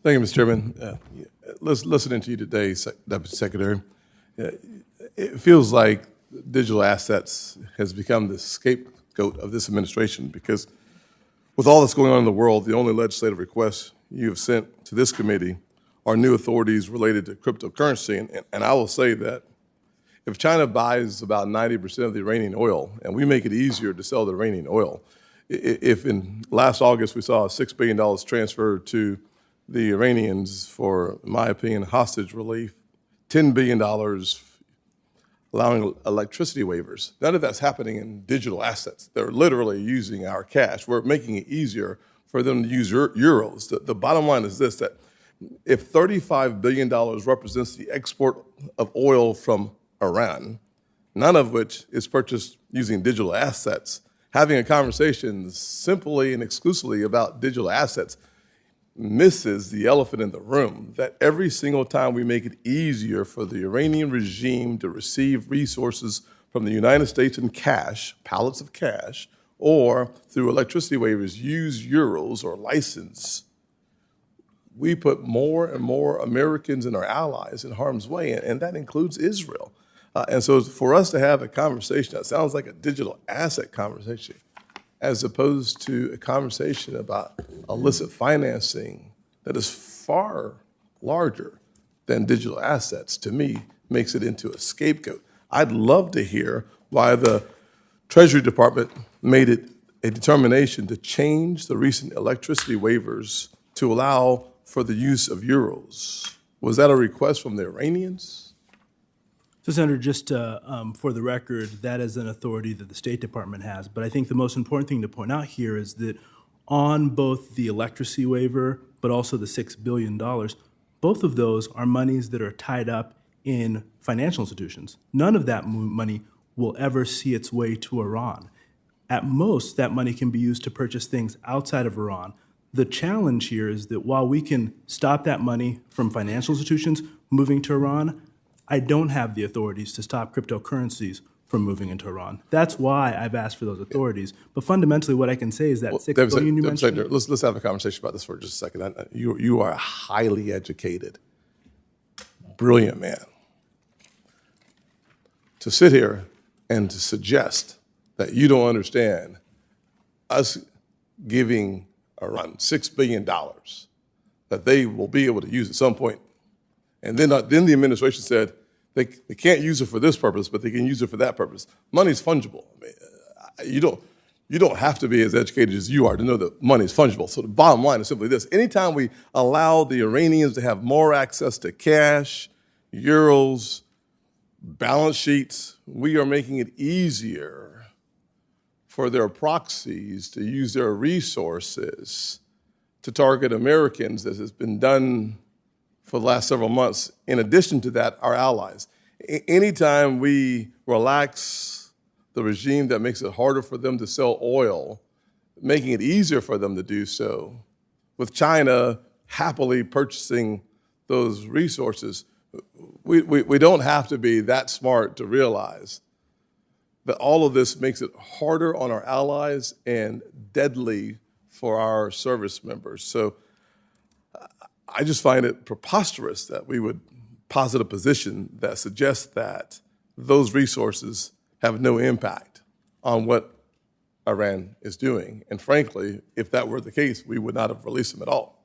Thank you, Mr. Chairman. Listening to you today, Deputy Secretary, it feels like digital assets has become the scapegoat of this administration because with all that's going on in the world, the only legislative requests you have sent to this committee are new authorities related to cryptocurrency. And I will say that if China buys about 90% of the Iranian oil and we make it easier to sell the Iranian oil, if in last August we saw $6 billion transferred to the Iranians for, in my opinion, hostage relief, $10 billion allowing electricity waivers. None of that's happening in digital assets. They're literally using our cash. We're making it easier for them to use euros. The bottom line is this, that if $35 billion represents the export of oil from Iran, none of which is purchased using digital assets, having a conversation simply and exclusively about digital assets misses the elephant in the room, that every single time we make it easier for the Iranian regime to receive resources from the United States in cash, pallets of cash, or through electricity waivers, use euros or license, we put more and more Americans and our allies in harm's way, and that includes Israel. And so for us to have a conversation that sounds like a digital asset conversation, as opposed to a conversation about illicit financing that is far larger than digital assets, to me, makes it into a scapegoat. I'd love to hear why the Treasury Department made it a determination to change the recent electricity waivers to allow for the use of euros. Was that a request from the Iranians? So, Senator, just for the record, that is an authority that the State Department has. But I think the most important thing to point out here is that on both the electricity waiver, but also the $6 billion, both of those are monies that are tied up in financial institutions. None of that money will ever see its way to Iran. At most, that money can be used to purchase things outside of Iran. The challenge here is that while we can stop that money from financial institutions moving to Iran, I don't have the authorities to stop cryptocurrencies from moving into Iran. That's why I've asked for those authorities. But fundamentally, what I can say is that $6 billion you mentioned. Let's have a conversation about this for just a second. You are a highly educated, brilliant man. To sit here and to suggest that you don't understand us giving around $6 billion that they will be able to use at some point. And then the administration said they can't use it for this purpose, but they can use it for that purpose. Money's fungible. I mean, you don't have to be as educated as you are to know that money's fungible. So the bottom line is simply this. Anytime we allow the Iranians to have more access to cash, euros, balance sheets, we are making it easier for their proxies to use their resources to target Americans, as has been done for the last several months. In addition to that, our allies. Anytime we relax the regime that makes it harder for them to sell oil, making it easier for them to do so, with China happily purchasing those resources, we don't have to be that smart to realize that all of this makes it harder on our allies and deadly for our service members. So I just find it preposterous that we would posit a position that suggests that those resources have no impact on what Iran is doing. And frankly, if that were the case, we would not have released them at all.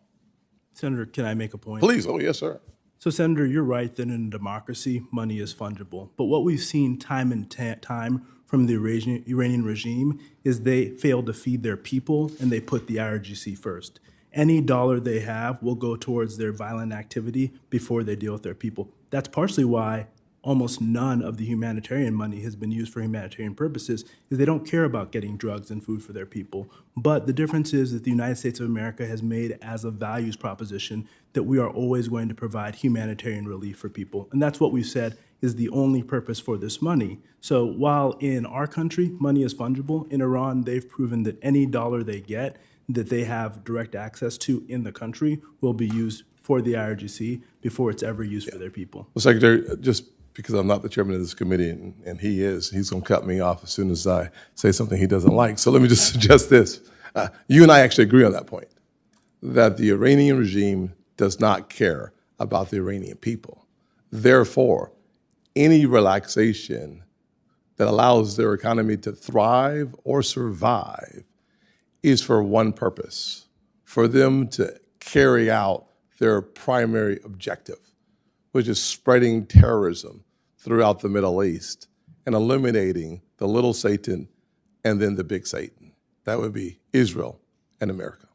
Senator, can I make a point? Please. Oh, yes, sir. So, Senator, you're right that in a democracy, money is fungible. But what we've seen time and time from the Iranian regime is they fail to feed their people and they put the IRGC first. Any dollar they have will go towards their violent activity before they deal with their people. That's partially why almost none of the humanitarian money has been used for humanitarian purposes, is they don't care about getting drugs and food for their people. But the difference is that the United States of America has made as a values proposition that we are always going to provide humanitarian relief for people. And that's what we've said is the only purpose for this money. So while in our country, money is fungible, in Iran, they've proven that any dollar they get that they have direct access to in the country will be used for the IRGC before it's ever used for their people. Well, Secretary, just because I'm not the chairman of this committee and he is, he's going to cut me off as soon as I say something he doesn't like. So let me just suggest this. You and I actually agree on that point, that the Iranian regime does not care about the Iranian people. Therefore, any relaxation that allows their economy to thrive or survive is for one purpose, for them to carry out their primary objective, which is spreading terrorism throughout the Middle East and eliminating the little Satan and then the big Satan. That would be Israel and America.